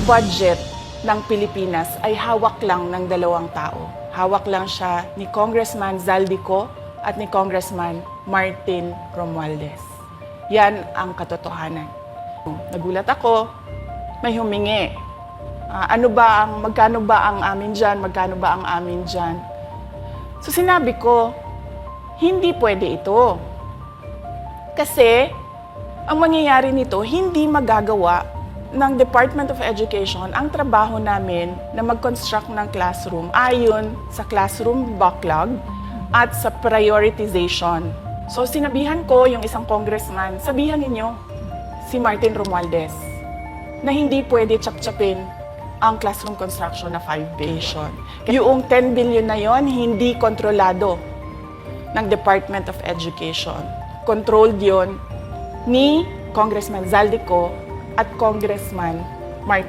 budget ng Pilipinas ay hawak lang ng dalawang tao. Hawak lang siya ni Congressman Zaldico at ni Congressman Martin Romualdez. Yan ang katotohanan. Nagulat ako, may humingi. Magkano ba ang amin dyan? Magkano ba ang amin dyan? So sinabi ko, hindi pwede ito. Kasi ang mangyayari nito, hindi magagawa ng Department of Education ang trabaho namin na mag-construct ng classroom ayon sa classroom backlog at sa prioritization. So sinabihan ko yung isang congressman, sabihan ninyo si Martin Romualdez na hindi pwede chap-chapin ang classroom construction na 5 billion. Yung 10 billion na yon hindi kontrolado ng Department of Education. Controlled yon ni Congressman Zaldico at Congressman Martin